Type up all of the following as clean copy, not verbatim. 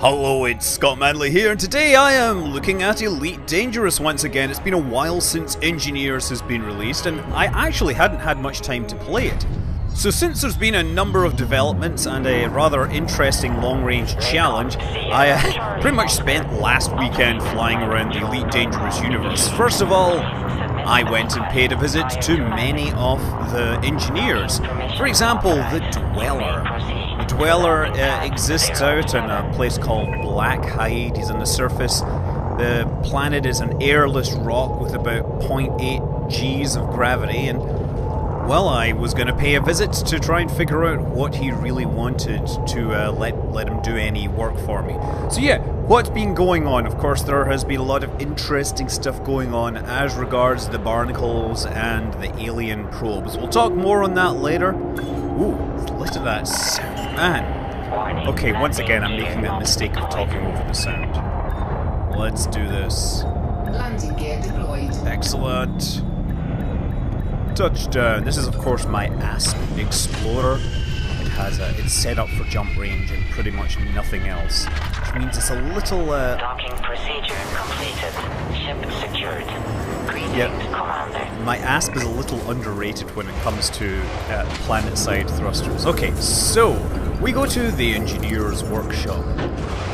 Hello, it's Scott Manley here, and today I am looking at Elite Dangerous once again. It's been a while since Engineers has been released, and I actually hadn't had much time to play it. So since there's been a number of developments and a rather interesting long-range challenge, I pretty much spent last weekend flying around the Elite Dangerous universe. First of all, I went and paid a visit to many of the Engineers. For example, the Dweller. The Dweller exists out in a place called Blackhide. He's on the surface. The planet is an airless rock with about 0.8 Gs of gravity, and well, I was going to pay a visit to try and figure out what he really wanted to let him do any work for me. So yeah, what's been going on? Of course, there has been a lot of interesting stuff going on as regards the barnacles and the alien probes. We'll talk more on that later. Ooh, listen to that sound, man. Okay, once again, I'm making that mistake of talking over the sound. Let's do this. Landing gear deployed. Excellent. Touchdown. This is of course my Asp Explorer. It's set up for jump range and pretty much nothing else, which means it's a little Docking procedure completed. Ship secured. Greetings, Commander. My Asp is a little underrated when it comes to planet-side thrusters. Okay, so we go to the Engineer's workshop,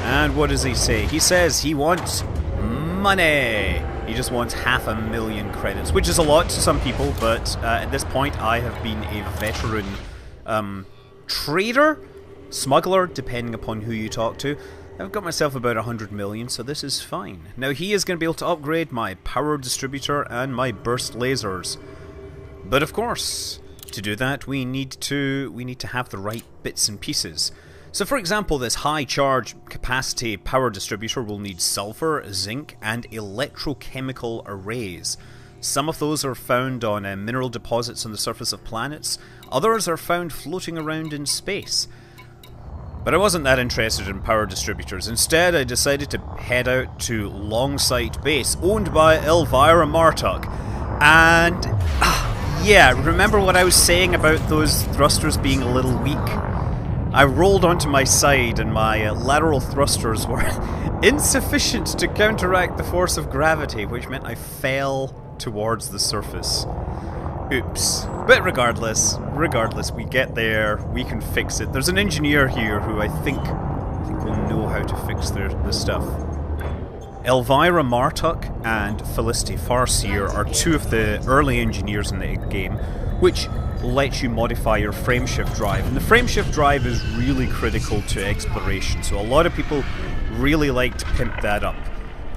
and what does he say? He says he wants money. He just wants 500,000 credits, which is a lot to some people, but at this point I have been a veteran trader, smuggler, depending upon who you talk to. I've got myself about 100 million, so this is fine. Now he is going to be able to upgrade my power distributor and my burst lasers. But of course, to do that we need to have the right bits and pieces. So for example, this high charge capacity power distributor will need sulfur, zinc, and electrochemical arrays. Some of those are found on mineral deposits on the surface of planets, others are found floating around in space. But I wasn't that interested in power distributors. Instead, I decided to head out to Longsight Base, owned by Elvira Martok. And yeah, remember what I was saying about those thrusters being a little weak? I rolled onto my side and my lateral thrusters were insufficient to counteract the force of gravity, which meant I fell towards the surface. Oops. But regardless, we get there, we can fix it. There's an engineer here who I think will know how to fix the stuff. Elvira Martok and Felicity Farseer are two of the early engineers in the game, which lets you modify your frameshift drive, and the frameshift drive is really critical to exploration, so a lot of people really like to pimp that up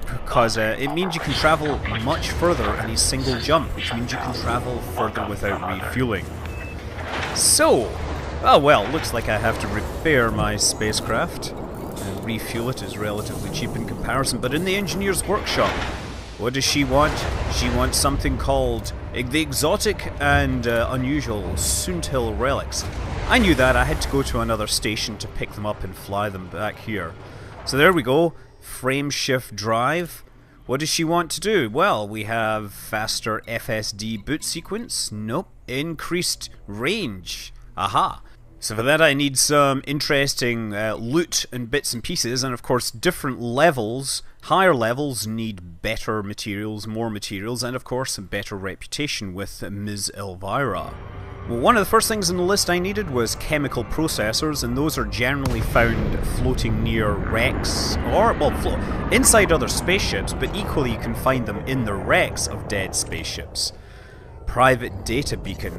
because it means you can travel much further in a single jump, which means you can travel further without refueling. So, oh well, looks like I have to repair my spacecraft, and refuel it is relatively cheap in comparison, but in the engineer's workshop, what does she want? She wants something called the exotic and unusual Suntil relics. I knew that. I had to go to another station to pick them up and fly them back here. So there we go. Frame shift drive. What does she want to do? Well, we have faster FSD boot sequence. Nope. Increased range. Aha. So for that I need some interesting loot and bits and pieces, and of course different levels, higher levels need better materials, more materials, and of course a better reputation with Ms. Elvira. Well, one of the first things on the list I needed was chemical processors, and those are generally found floating near wrecks, or, well, inside other spaceships, but equally you can find them in the wrecks of dead spaceships. Private data beacon.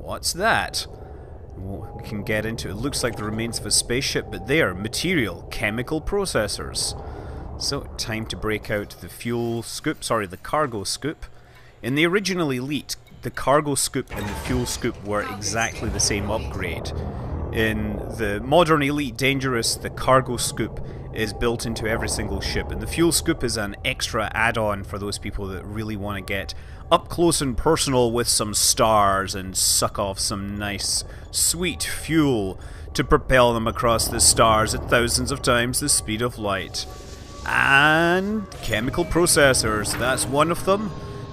What's that? We can get into it. It looks like the remains of a spaceship, but they are material chemical processors. So, time to break out the the cargo scoop. In the original Elite, the cargo scoop and the fuel scoop were exactly the same upgrade. In the modern Elite Dangerous, the cargo scoop is built into every single ship, and the fuel scoop is an extra add-on for those people that really want to get up close and personal with some stars and suck off some nice, sweet fuel to propel them across the stars at thousands of times the speed of light. And chemical processors, that's one of them.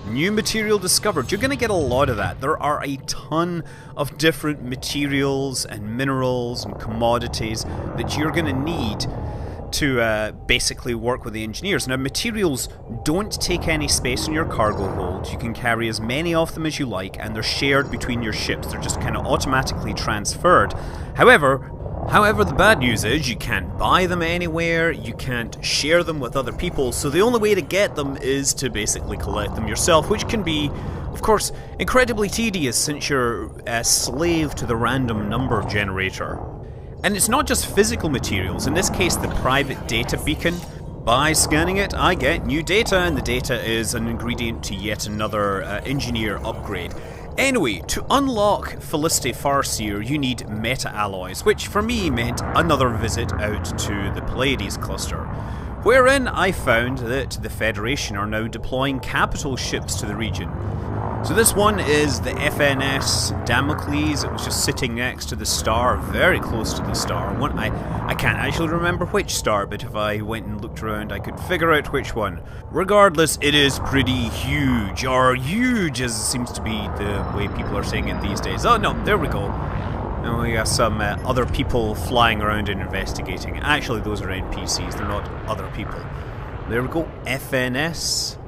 New material discovered. You're going to get a lot of that. There are a ton of different materials and minerals and commodities that you're going to need to basically work with the engineers. Now, materials don't take any space in your cargo hold. You can carry as many of them as you like, and they're shared between your ships. They're just kind of automatically transferred. However, the bad news is you can't buy them anywhere, you can't share them with other people, so the only way to get them is to basically collect them yourself, which can be, of course, incredibly tedious since you're a slave to the random number generator. And it's not just physical materials, in this case the private data beacon. By scanning it, I get new data, and the data is an ingredient to yet another engineer upgrade. Anyway, to unlock Felicity Farseer, you need meta-alloys, which for me meant another visit out to the Pleiades cluster, wherein I found that the Federation are now deploying capital ships to the region. So this one is the FNS Damocles. It was just sitting next to the star, very close to the star. I can't actually remember which star, but if I went and looked around I could figure out which one. Regardless, it is pretty huge, or huge as it seems to be the way people are saying it these days. Oh no, there we go. And we got some other people flying around and investigating. Actually, those are NPCs, they're not other people. There we go, FNS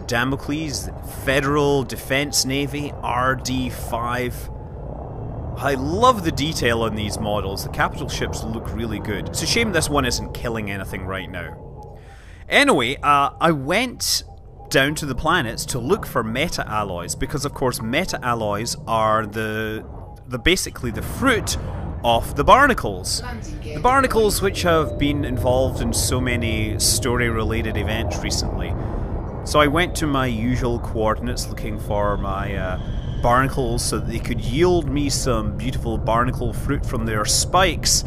Damocles, Federal Defense Navy, RD-5. I love the detail on these models. The capital ships look really good. It's a shame this one isn't killing anything right now. Anyway, I went down to the planets to look for meta-alloys, because of course meta-alloys are basically the fruit of the barnacles. The barnacles which have been involved in so many story-related events recently. So I went to my usual coordinates looking for my barnacles so that they could yield me some beautiful barnacle fruit from their spikes.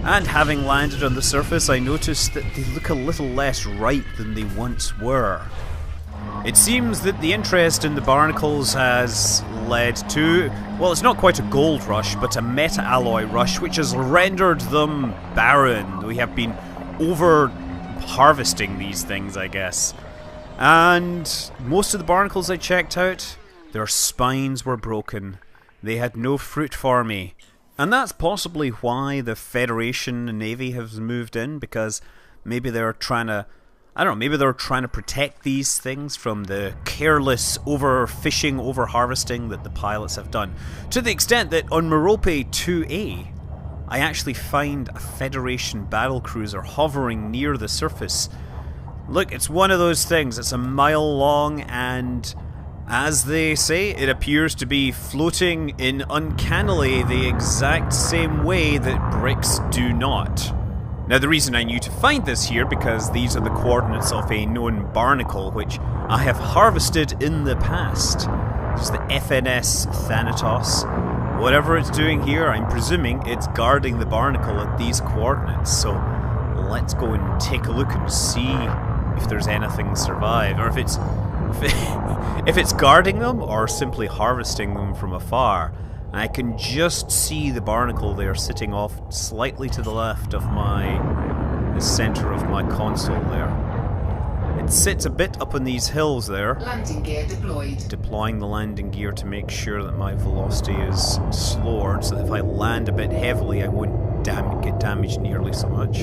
And having landed on the surface, I noticed that they look a little less ripe than they once were. It seems that the interest in the barnacles has led to, well, it's not quite a gold rush, but a meta-alloy rush, which has rendered them barren. We have been over-harvesting these things, I guess. And most of the barnacles I checked out, their spines were broken. They had no fruit for me. And that's possibly why the Federation Navy has moved in, because maybe they're trying to, I don't know, maybe they're trying to protect these things from the careless overfishing, overharvesting that the pilots have done. To the extent that on Merope 2A, I actually find a Federation battlecruiser hovering near the surface. Look, it's one of those things. It's a mile long, and as they say, it appears to be floating in uncannily the exact same way that bricks do not. Now, the reason I knew to find this here, because these are the coordinates of a known barnacle which I have harvested in the past. This is the FNS Thanatos. Whatever it's doing here, I'm presuming it's guarding the barnacle at these coordinates. So let's go and take a look and see if there's anything survive, or if it's guarding them or simply harvesting them from afar. And I can just see the barnacle there sitting off slightly to the left of the center of my console there. It sits a bit up on these hills there. Landing gear deployed. Deploying the landing gear to make sure that my velocity is slower, so that if I land a bit heavily I won't get damaged nearly so much.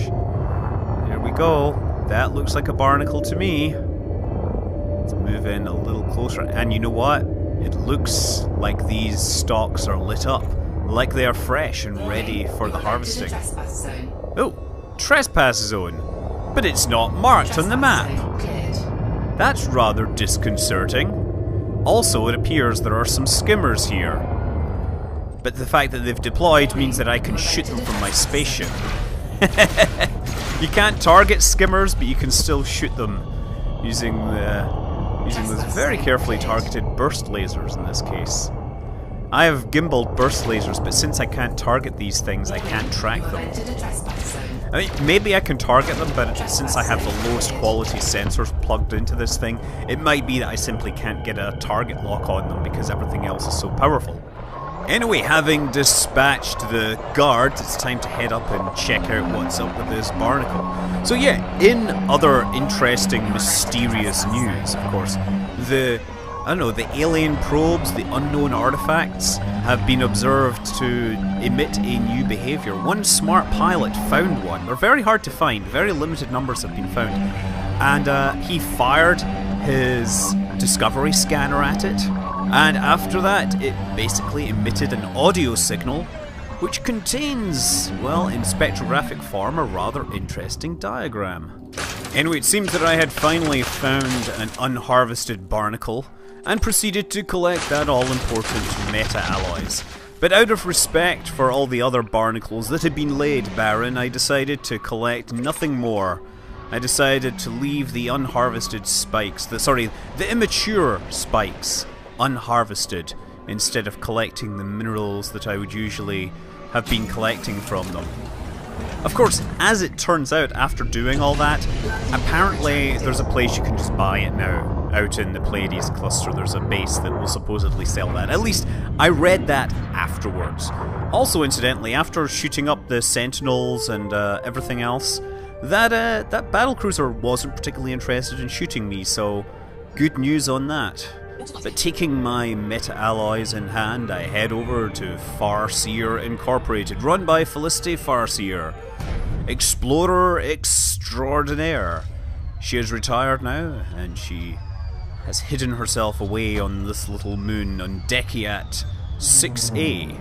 There we go. That looks like a barnacle to me. Let's move in a little closer. And you know what? It looks like these stalks are lit up, like they are fresh and ready for the harvesting. Oh, trespass zone. But it's not marked on the map. That's rather disconcerting. Also, it appears there are some skimmers here. But the fact that they've deployed means that I can shoot them from my spaceship. You can't target skimmers, but you can still shoot them using those very carefully targeted burst lasers in this case. I have gimbaled burst lasers, but since I can't target these things, I can't track them. I mean, maybe I can target them, but since I have the lowest quality sensors plugged into this thing, it might be that I simply can't get a target lock on them because everything else is so powerful. Anyway, having dispatched the guards, it's time to head up and check out what's up with this barnacle. So yeah, in other interesting, mysterious news, of course, the I don't know, the alien probes, the unknown artifacts have been observed to emit a new behaviour. One smart pilot found one. They're very hard to find, very limited numbers have been found. And he fired his Discovery scanner at it, and after that it basically emitted an audio signal which contains, well, in spectrographic form, a rather interesting diagram. Anyway, it seems that I had finally found an unharvested barnacle and proceeded to collect that all-important meta-alloys. But out of respect for all the other barnacles that had been laid barren, I decided to collect nothing more. I decided to leave the unharvested spikes, the immature spikes, unharvested, instead of collecting the minerals that I would usually have been collecting from them. Of course, as it turns out, after doing all that, apparently there's a place you can just buy it now. Out in the Pleiades cluster, there's a base that will supposedly sell that. At least, I read that afterwards. Also, incidentally, after shooting up the Sentinels and everything else, that battlecruiser wasn't particularly interested in shooting me, so good news on that. But taking my meta-alloys in hand, I head over to Farseer Incorporated, run by Felicity Farseer, explorer extraordinaire. She is retired now, and she has hidden herself away on this little moon on Dekiat 6A.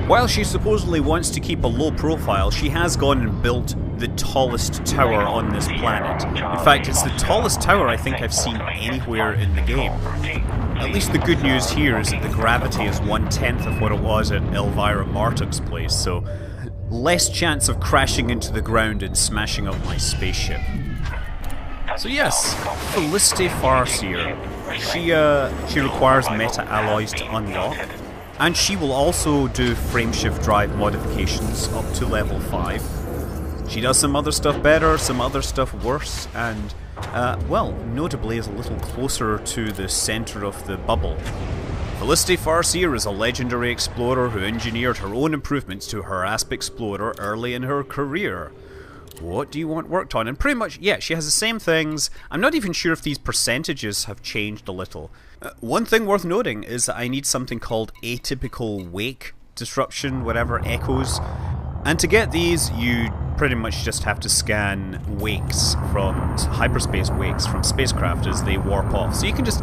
While she supposedly wants to keep a low profile, she has gone and built the tallest tower on this planet. In fact, it's the tallest tower I think I've seen anywhere in the game. At least the good news here is that the gravity is 1/10 of what it was at Elvira Martuk's place, so less chance of crashing into the ground and smashing up my spaceship. So yes, Felicity Farseer. She requires meta-alloys to unlock, and she will also do frameshift drive modifications up to level 5. She does some other stuff better, some other stuff worse, and, well, notably is a little closer to the centre of the bubble. Felicity Farseer is a legendary explorer who engineered her own improvements to her Asp Explorer early in her career. What do you want worked on? And pretty much, yeah, she has the same things. I'm not even sure if these percentages have changed a little. One thing worth noting is that I need something called atypical wake disruption, whatever, echoes. And to get these, you pretty much just have to scan wakes from hyperspace wakes from spacecraft as they warp off. So you can just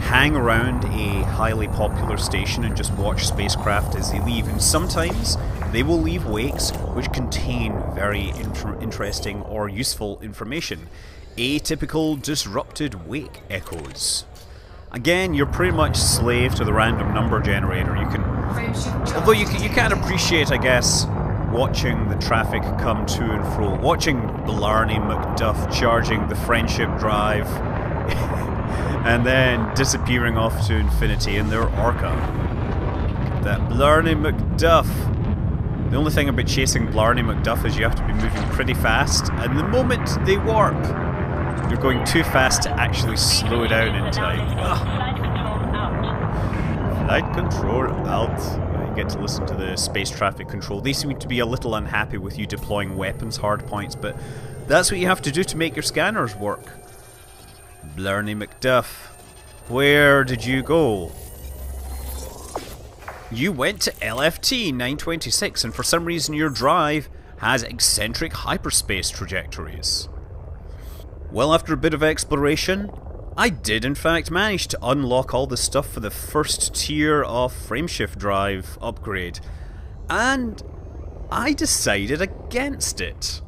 hang around a highly popular station and just watch spacecraft as they leave. And sometimes they will leave wakes which contain very interesting or useful information. Atypical disrupted wake echoes. Again, you're pretty much slave to the random number generator. You can, although you can appreciate, I guess, watching the traffic come to and fro, watching Blarney McDuff charging the friendship drive, and then disappearing off to infinity in their Orca. That Blarney McDuff. The only thing about chasing Blarney McDuff is you have to be moving pretty fast, and the moment they warp, you're going too fast to actually slow down in time. Flight control out. You get to listen to the space traffic control. They seem to be a little unhappy with you deploying weapons hardpoints, but that's what you have to do to make your scanners work. Blarney McDuff, where did you go? You went to LFT 926, and for some reason your drive has eccentric hyperspace trajectories. Well, after a bit of exploration, I did in fact manage to unlock all the stuff for the first tier of frameshift drive upgrade, and I decided against it.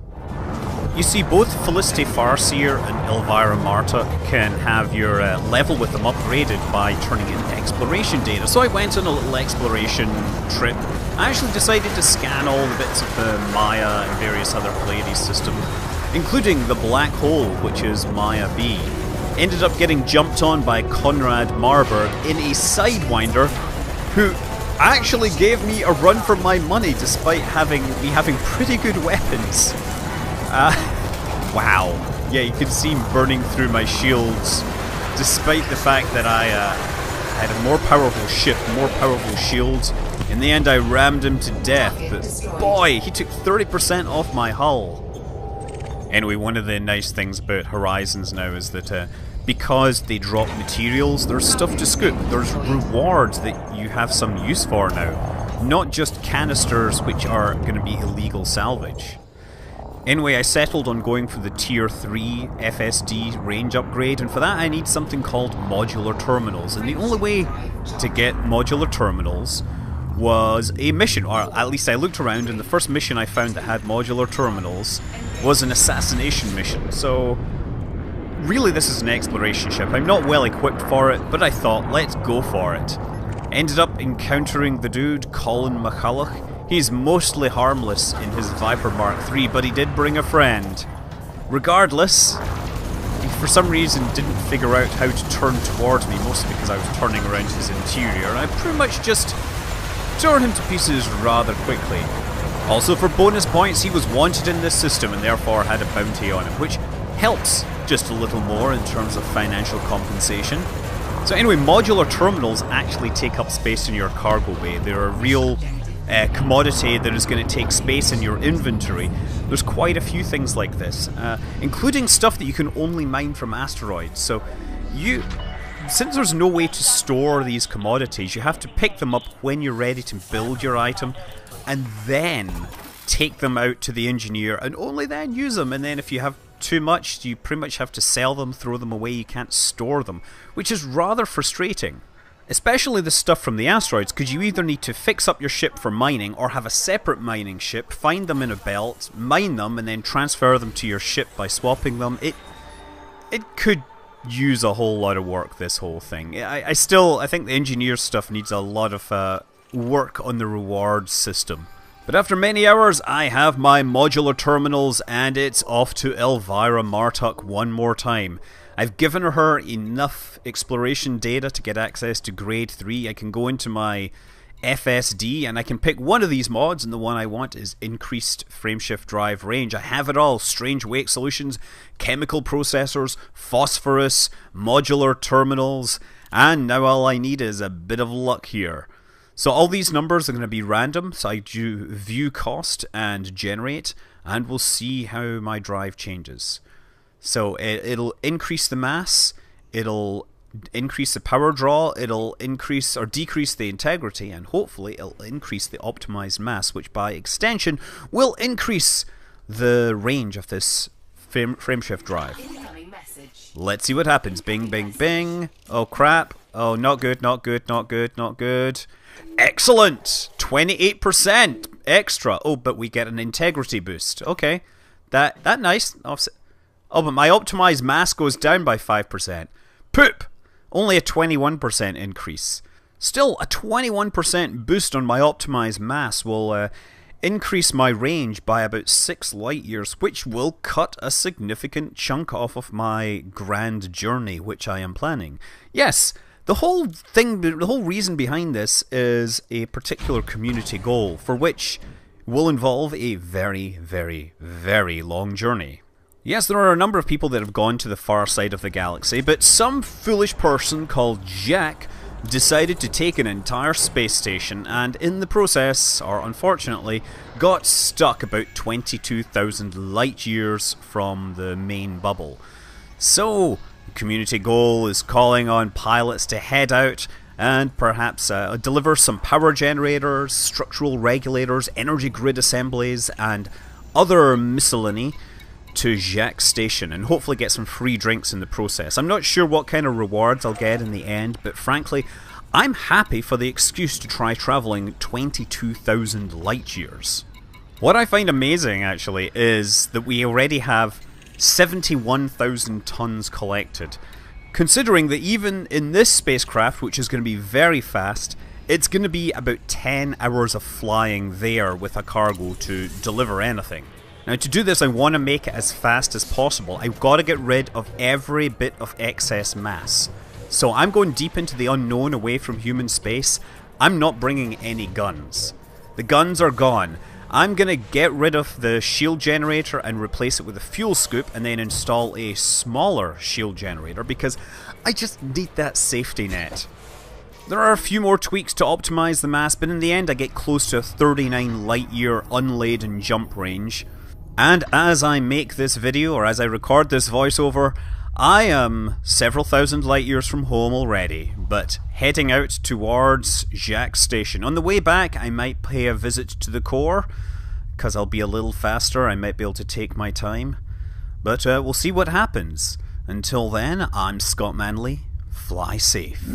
You see, both Felicity Farseer and Elvira Martuk can have your level with them upgraded by turning in exploration data. So I went on a little exploration trip. I actually decided to scan all the bits of the Maya and various other Pleiades systems, including the black hole, which is Maya B. Ended up getting jumped on by Conrad Marburg in a Sidewinder, who actually gave me a run for my money despite me having pretty good weapons. Wow. Yeah, you can see him burning through my shields, despite the fact that I had a more powerful ship, more powerful shields. In the end, I rammed him to death, but boy, he took 30% off my hull. Anyway, one of the nice things about Horizons now is that because they drop materials, there's stuff to scoop, there's rewards that you have some use for now, not just canisters which are going to be illegal salvage. Anyway, I settled on going for the Tier 3 FSD range upgrade, and for that I need something called modular terminals, and the only way to get modular terminals was a mission, or at least I looked around, and the first mission I found that had modular terminals was an assassination mission. So really this is an exploration ship. I'm not well equipped for it, but I thought, let's go for it. Ended up encountering the dude, Colin McCulloch. He's mostly harmless in his Viper Mark III, but he did bring a friend. Regardless, he for some reason didn't figure out how to turn towards me, mostly because I was turning around his interior, and I pretty much just tore him to pieces rather quickly. Also, for bonus points, he was wanted in this system and therefore had a bounty on him, which helps just a little more in terms of financial compensation. So anyway, modular terminals actually take up space in your cargo bay. They're a real commodity that is going to take space in your inventory. There's quite a few things like this, including stuff that you can only mine from asteroids. So since there's no way to store these commodities, you have to pick them up when you're ready to build your item, and then take them out to the engineer, and only then use them. And then if you have too much, you pretty much have to sell them, throw them away, you can't store them, which is rather frustrating. Especially the stuff from the asteroids, because you either need to fix up your ship for mining, or have a separate mining ship, find them in a belt, mine them, and then transfer them to your ship by swapping them. It could use a whole lot of work, this whole thing. I think the engineer stuff needs a lot of work on the reward system. But after many hours, I have my modular terminals, and it's off to Elvira Martok one more time. I've given her enough exploration data to get access to grade 3. I can go into my FSD and I can pick one of these mods, and the one I want is increased frameshift drive range. I have it all: strange wake solutions, chemical processors, phosphorus, modular terminals, and now all I need is a bit of luck here. So all these numbers are going to be random, so I do view cost and generate, and we'll see how my drive changes. So it'll increase the mass, it'll increase the power draw, it'll increase or decrease the integrity, and hopefully it'll increase the optimized mass, which by extension will increase the range of this frameshift drive. Let's see what happens. Bing, bing, bing. Oh crap. Oh, not good, not good, not good, not good. Excellent! 28% extra. Oh, but we get an integrity boost. Okay. That nice. Oh, but my optimized mass goes down by 5%. Poop! Only a 21% increase. Still, a 21% boost on my optimized mass will increase my range by about 6 light years, which will cut a significant chunk off of my grand journey, which I am planning. Yes, the whole reason behind this is a particular community goal, for which will involve a very, very, very long journey. Yes, there are a number of people that have gone to the far side of the galaxy, but some foolish person called Jack decided to take an entire space station, and in the process, or unfortunately, got stuck about 22,000 light years from the main bubble. So, the community goal is calling on pilots to head out and perhaps deliver some power generators, structural regulators, energy grid assemblies, and other miscellany to Jacques Station, and hopefully get some free drinks in the process. I'm not sure what kind of rewards I'll get in the end, but frankly, I'm happy for the excuse to try travelling 22,000 light years. What I find amazing, actually, is that we already have 71,000 tons collected. Considering that even in this spacecraft, which is going to be very fast, it's going to be about 10 hours of flying there with a cargo to deliver anything. Now, to do this, I want to make it as fast as possible. I've got to get rid of every bit of excess mass. So I'm going deep into the unknown, away from human space. I'm not bringing any guns. The guns are gone. I'm going to get rid of the shield generator and replace it with a fuel scoop, and then install a smaller shield generator, because I just need that safety net. There are a few more tweaks to optimize the mass, but in the end I get close to a 39 light year unladen jump range. And as I make this video, or as I record this voiceover, I am several thousand light years from home already, but heading out towards Jacques Station. On the way back, I might pay a visit to the core, because I'll be a little faster. I might be able to take my time. But we'll see what happens. Until then, I'm Scott Manley. Fly safe.